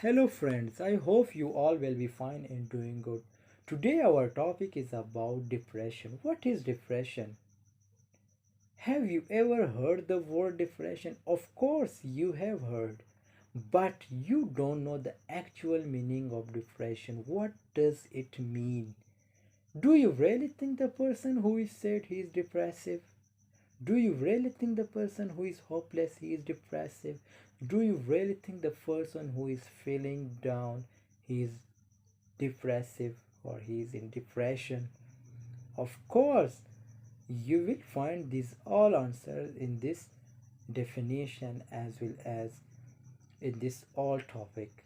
Hello friends, I hope you all will be fine and doing good. Today our topic is about depression. What is depression? Have you ever heard the word depression? Of course you have heard, but you don't know the actual meaning of depression. What does it mean? Do you really think the person who is said he is depressive? Do you really think the person who is hopeless he is depressive? Do you really think the person who is feeling down he is depressive or he is in depression? Of course, you will find these all answers in this definition as well as in this all topic.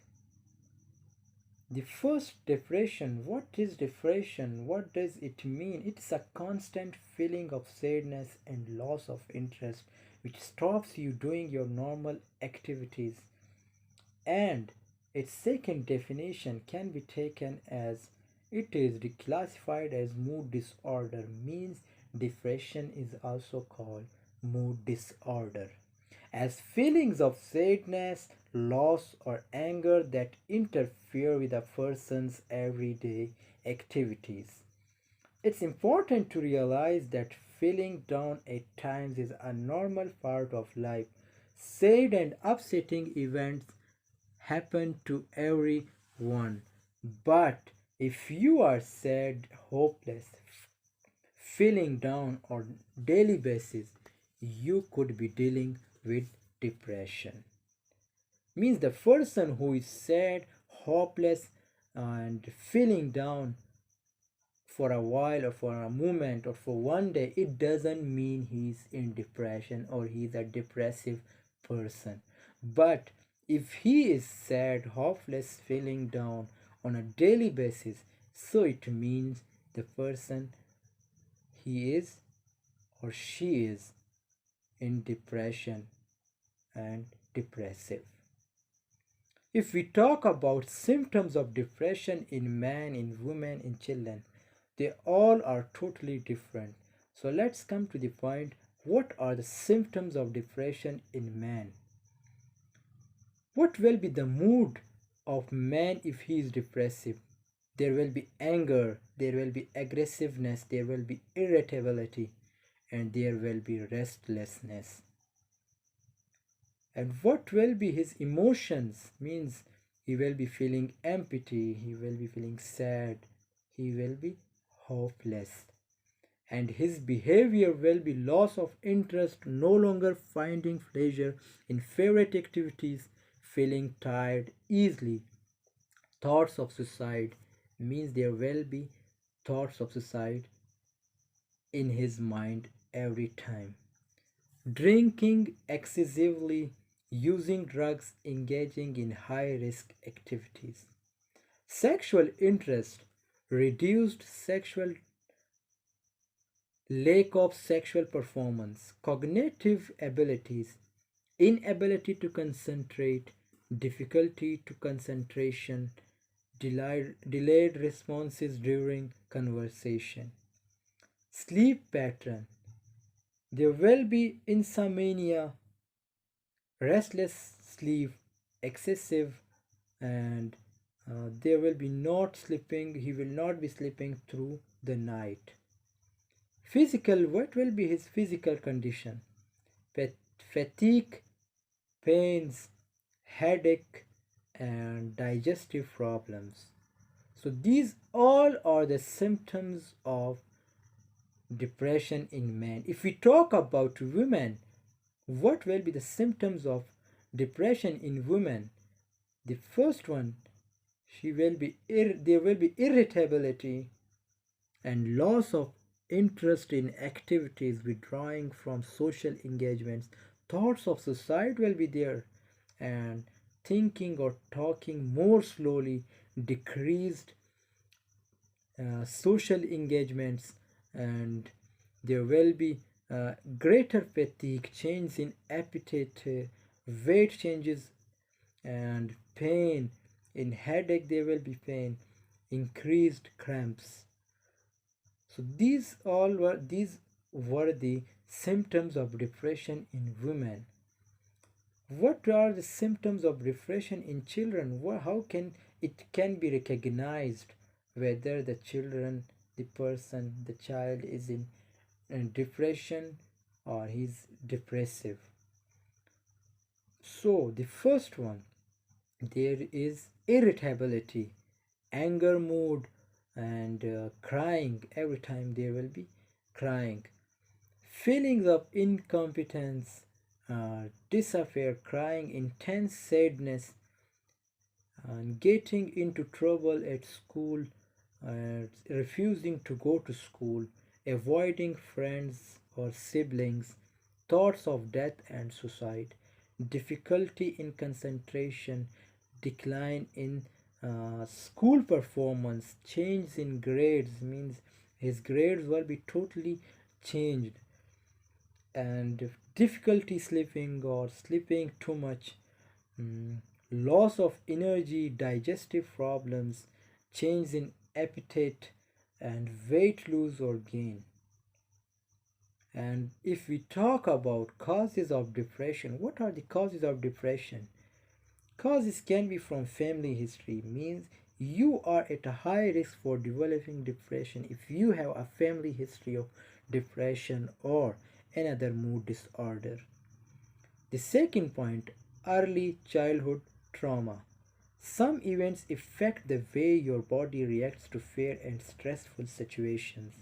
The first, depression. What is depression? What does it mean? It's a constant feeling of sadness and loss of interest which stops you doing your normal activities. And its second definition can be taken as it is declassified as mood disorder, means depression is also called mood disorder, as feelings of sadness, loss, or anger that interfere with a person's everyday activities. It's important to realize that feeling down at times is a normal part of life. Sad and upsetting events happen to everyone. But if you are sad, hopeless, feeling down on daily basis, you could be dealing with depression. Means the person who is sad, hopeless, and feeling down for a while or for a moment or for one day, it doesn't mean he's in depression or he's a depressive person. But if he is sad, hopeless, feeling down on a daily basis, so it means the person he is or she is in depression and depressive. If we talk about symptoms of depression in men, in women, in children, they all are totally different. So let's come to the point, what are the symptoms of depression in man? What will be the mood of man if he is depressive? There will be anger, there will be aggressiveness, there will be irritability, and there will be restlessness. And what will be his emotions? Means he will be feeling empty, he will be feeling sad, he will be hopeless. And his behavior will be loss of interest, no longer finding pleasure in favorite activities, feeling tired easily. Thoughts of suicide, means there will be thoughts of suicide in his mind every time. Drinking excessively, using drugs, engaging in high risk activities. Sexual interest, reduced sexual, lack of sexual performance, cognitive abilities, inability to concentrate, difficulty to concentration, delayed responses during conversation. Sleep pattern, there will be insomnia, restless sleep, excessive, and there will be not sleeping, he will not be sleeping through the night. Physical, what will be his physical condition? Fatigue, pains, headache, and digestive problems. So these all are the symptoms of depression in men. If we talk about women, what will be the symptoms of depression in women? The first one, there will be irritability and loss of interest in activities, withdrawing from social engagements. Thoughts of suicide will be there, and thinking or talking more slowly, decreased social engagements, and there will be greater fatigue, change in appetite, weight changes, and pain. In headache there will be pain, increased cramps. So these were the symptoms of depression in women. What are the symptoms of depression in children? How can it can be recognized whether the children, the person, the child is in depression or he's depressive? So the first one, there is irritability, anger mood, and crying. Every time there will be crying. Feelings of incompetence disappear, crying, intense sadness, and getting into trouble at school, refusing to go to school, avoiding friends or siblings, thoughts of death and suicide, difficulty in concentration, decline in school performance, change in grades means his grades will be totally changed, and difficulty sleeping or sleeping too much, mm, loss of energy, digestive problems, change in appetite, and weight loss or gain. And if we talk about causes of depression, what are the causes of depression? Causes can be from family history, means you are at a high risk for developing depression if you have a family history of depression or another mood disorder. The second point, early childhood trauma. Some events affect the way your body reacts to fear and stressful situations.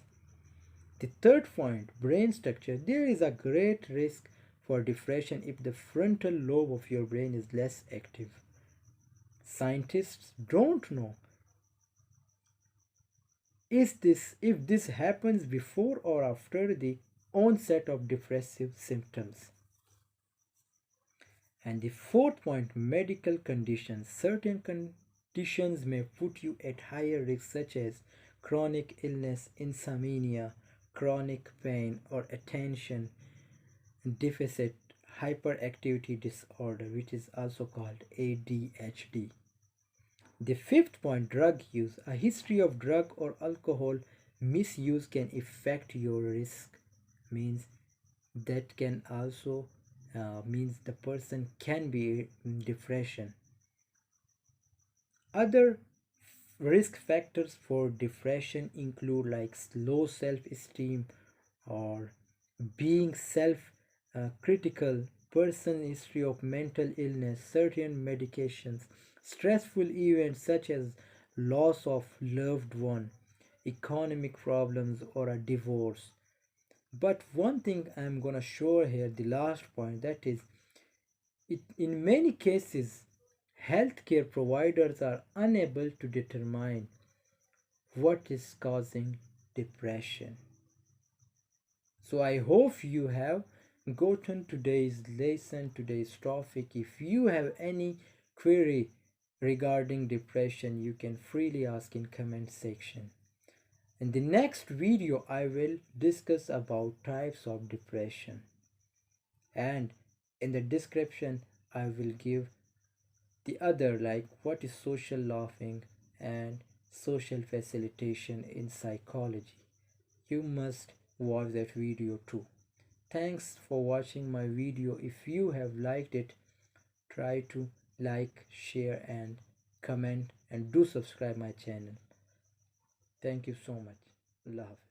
The third point, brain structure. There is a great risk for depression if the frontal lobe of your brain is less active. Scientists don't know is this if this happens before or after the onset of depressive symptoms. And the fourth point, medical conditions. Certain conditions may put you at higher risk, such as chronic illness, insomnia, chronic pain, or attention deficit hyperactivity disorder, which is also called ADHD. The fifth point, drug use. A history of drug or alcohol misuse can affect your risk, means that can also means the person can be in depression. Other risk factors for depression include like low self-esteem or being self critical, person history of mental illness, certain medications, stressful events such as loss of loved one, economic problems, or a divorce. But one thing I'm gonna show here, the last point, that is, in many cases, healthcare providers are unable to determine what is causing depression. So I hope you have gotten today's lesson, today's topic. If you have any query regarding depression, you can freely ask in comment section. In the next video, I will discuss about types of depression, and in the description I will give the other, like what is social laughing and social facilitation in psychology. You must watch that video too. Thanks for watching my video. If you have liked it, try to like, share, and comment, and do subscribe my channel. Thank you so much. Love.